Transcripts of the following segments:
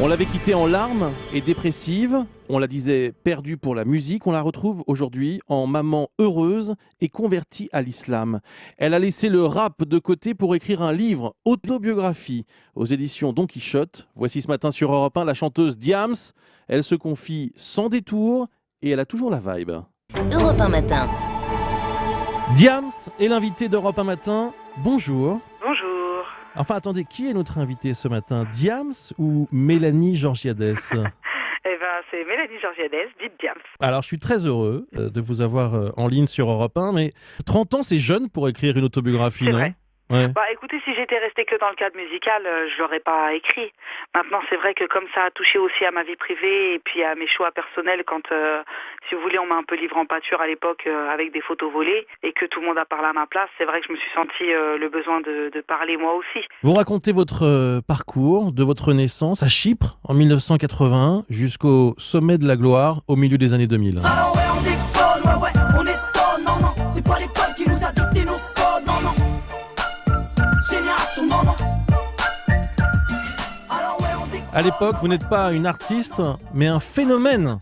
On l'avait quittée en larmes et dépressive, on la disait perdue pour la musique, on la retrouve aujourd'hui en maman heureuse et convertie à l'islam. Elle a laissé le rap de côté pour écrire un livre, autobiographie, aux éditions Don Quichotte. Voici ce matin sur Europe 1 la chanteuse Diams. Elle se confie sans détour et elle a toujours la vibe. Europe 1 matin. Diams est l'invité d'Europe 1 matin. Bonjour. Bonjour. Enfin, attendez, qui est notre invité ce matin, Diams ou Mélanie Georgiades? Eh ben, c'est Mélanie Georgiades, dite Diams. Alors, je suis très heureux de vous avoir en ligne sur Europe 1, mais 30 ans, c'est jeune pour écrire une autobiographie, C'est non? vrai. Ouais. Bah, écoutez, si j'étais restée que dans le cadre musical, je l'aurais pas écrit. Maintenant, c'est vrai que comme ça a touché aussi à ma vie privée et puis à mes choix personnels, quand, si vous voulez, on m'a un peu livré en pâture à l'époque avec des photos volées et que tout le monde a parlé à ma place, c'est vrai que je me suis sentie le besoin de parler moi aussi. Vous racontez votre parcours de votre naissance à Chypre en 1981 jusqu'au sommet de la gloire au milieu des années 2000. Alors ouais, on déconne, ouais, on étonne, non, non, c'est pas l'école qui nous a dicté nos codes, non, non. Génération, non, non. Alors ouais, on déconne. À l'époque, vous n'êtes pas une artiste, mais un phénomène.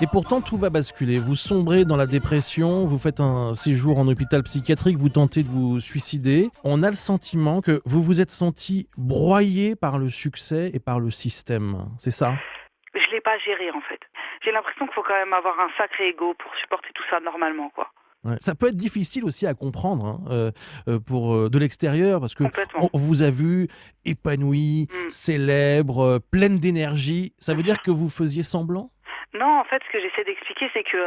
Et pourtant, tout va basculer. Vous sombrez dans la dépression, vous faites un séjour en hôpital psychiatrique, vous tentez de vous suicider. On a le sentiment que vous vous êtes senti broyé par le succès et par le système. C'est ça ? Je l'ai pas géré en fait. J'ai l'impression qu'il faut quand même avoir un sacré ego pour supporter tout ça normalement, quoi. Ouais. Ça peut être difficile aussi à comprendre pour de l'extérieur, parce que Complètement. on vous a vu épanoui, célèbre, pleine d'énergie. Ça veut dire que vous faisiez semblant ? Non, en fait, ce que j'essaie d'expliquer, c'est que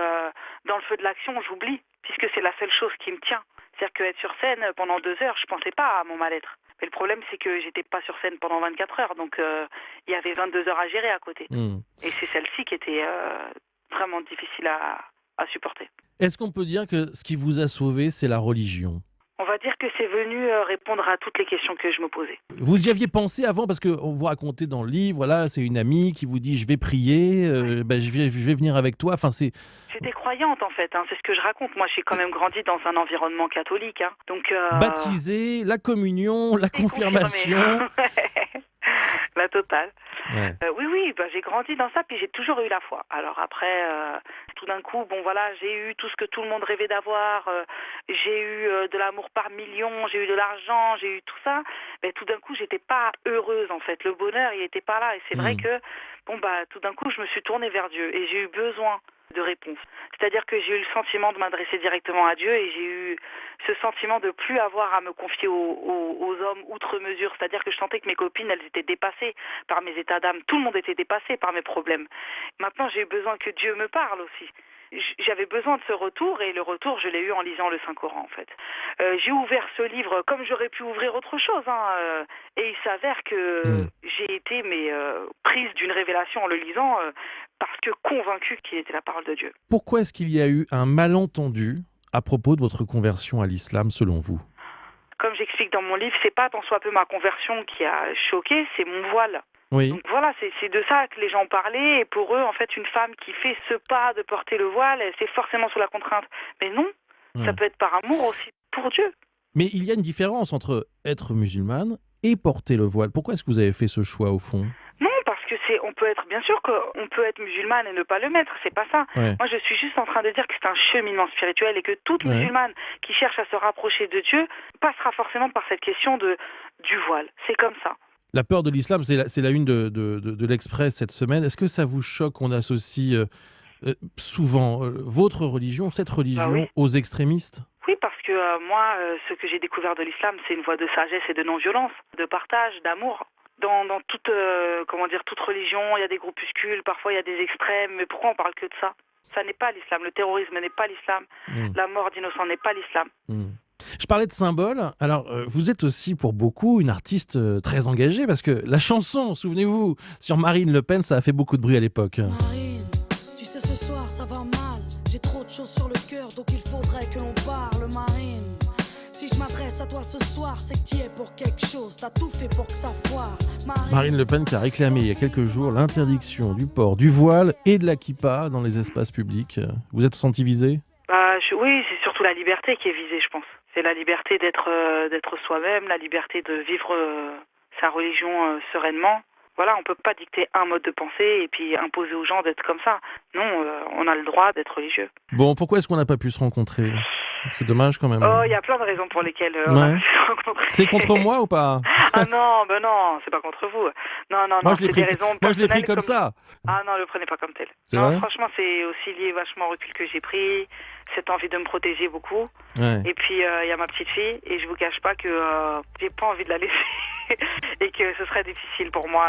dans le feu de l'action, j'oublie, puisque c'est la seule chose qui me tient. C'est-à-dire qu'être sur scène pendant 2 heures, je pensais pas à mon mal-être. Mais le problème, c'est que j'étais pas sur scène pendant 24 heures, donc il y avait 22 heures à gérer à côté. Et c'est celle-ci qui était vraiment difficile à supporter. Est-ce qu'on peut dire que ce qui vous a sauvé, c'est la religion ? On va dire que c'est venu répondre à toutes les questions que je me posais. Vous y aviez pensé avant, parce qu'on vous racontait dans le livre, voilà, c'est une amie qui vous dit « je vais prier, je vais venir avec toi ». Enfin, c'est... J'étais croyante en fait, c'est ce que je raconte. Moi, j'ai quand même grandi dans un environnement catholique. Donc, Baptisé, la communion, la confirmation. La totale. Ouais. Oui, j'ai grandi dans ça, puis j'ai toujours eu la foi. Alors après, tout d'un coup, j'ai eu tout ce que tout le monde rêvait d'avoir. J'ai eu de l'amour par millions, j'ai eu de l'argent, j'ai eu tout ça. Mais tout d'un coup, j'étais pas heureuse en fait. Le bonheur, il était pas là. Et c'est vrai que, tout d'un coup, je me suis tournée vers Dieu et j'ai eu besoin de réponses. C'est-à-dire que j'ai eu le sentiment de m'adresser directement à Dieu et j'ai eu ce sentiment de plus avoir à me confier aux hommes outre mesure. C'est-à-dire que je sentais que mes copines, elles étaient dépassées par mes états d'âme. Tout le monde était dépassé par mes problèmes. Maintenant, j'ai eu besoin que Dieu me parle aussi. J'avais besoin de ce retour et le retour, je l'ai eu en lisant le Saint-Coran en fait. J'ai ouvert ce livre comme j'aurais pu ouvrir autre chose et il s'avère que j'ai été prise d'une révélation en le lisant parce que convaincue qu'il était la parole de Dieu. Pourquoi est-ce qu'il y a eu un malentendu à propos de votre conversion à l'islam selon vous ? Comme j'explique dans mon livre, c'est pas tant soit peu ma conversion qui a choqué, c'est mon voile. Oui. Donc voilà, c'est de ça que les gens parlaient. Et pour eux, en fait, une femme qui fait ce pas de porter le voile, c'est forcément sous la contrainte. Mais non, ça peut être par amour aussi pour Dieu. Mais il y a une différence entre être musulmane et porter le voile. Pourquoi est-ce que vous avez fait ce choix au fond ? Non, parce que bien sûr qu'on peut être musulmane et ne pas le mettre, c'est pas ça. Ouais. Moi, je suis juste en train de dire que c'est un cheminement spirituel et que toute musulmane qui cherche à se rapprocher de Dieu passera forcément par cette question du voile. C'est comme ça. La peur de l'islam, c'est la une de l'Express cette semaine. Est-ce que ça vous choque qu'on associe souvent votre religion, cette religion, aux extrémistes ? Oui, parce que moi, ce que j'ai découvert de l'islam, c'est une voie de sagesse et de non-violence, de partage, d'amour. Dans toute, toute religion, il y a des groupuscules, parfois il y a des extrêmes, mais pourquoi on parle que de ça ? Ça n'est pas l'islam, le terrorisme n'est pas l'islam, la mort d'innocents n'est pas l'islam. Je parlais de symboles. Alors, vous êtes aussi pour beaucoup une artiste très engagée, parce que la chanson, souvenez-vous, sur Marine Le Pen, ça a fait beaucoup de bruit à l'époque. Marine, tu sais ce soir ça va mal. J'ai trop de choses sur le cœur, donc il faudrait que l'on parle, Marine. Si je m'adresse à toi ce soir, c'est que tu es pour quelque chose. T'as tout fait pour que ça foire. Marine Le Pen qui a réclamé il y a quelques jours l'interdiction du port du voile et de la kippa dans les espaces publics. Vous êtes senti visé ? Oui, c'est surtout la liberté qui est visée, je pense. C'est la liberté d'être soi-même, la liberté de vivre sa religion sereinement. Voilà, on peut pas dicter un mode de pensée et puis imposer aux gens d'être comme ça. Non, on a le droit d'être religieux. Bon, pourquoi est-ce qu'on n'a pas pu se rencontrer ? C'est dommage quand même. Oh, il y a plein de raisons pour lesquelles on a pu se rencontrer. C'est contre moi ou pas ? Ah non, non, c'est pas contre vous. Non, Moi, c'est des raisons moi, je l'ai pris personnelles comme ça. Ah non, le prenez pas comme tel. C'est Non, vrai ? franchement, c'est aussi lié vachement au recul que j'ai pris, cette envie de me protéger beaucoup. Ouais. Et puis, il y a ma petite fille, et je vous cache pas que j'ai pas envie de la laisser. Et que ce serait difficile pour moi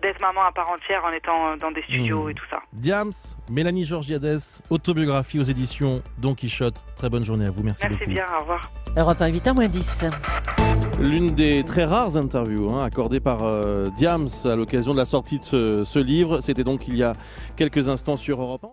d'être maman à part entière en étant dans des studios et tout ça. Diams, Mélanie Georgiades, autobiographie aux éditions Don Quichotte. Très bonne journée à vous, merci beaucoup. Merci bien, au revoir. Europe 1, 8h-10. L'une des très rares interviews accordées par Diams à l'occasion de la sortie de ce livre, c'était donc il y a quelques instants sur Europe 1.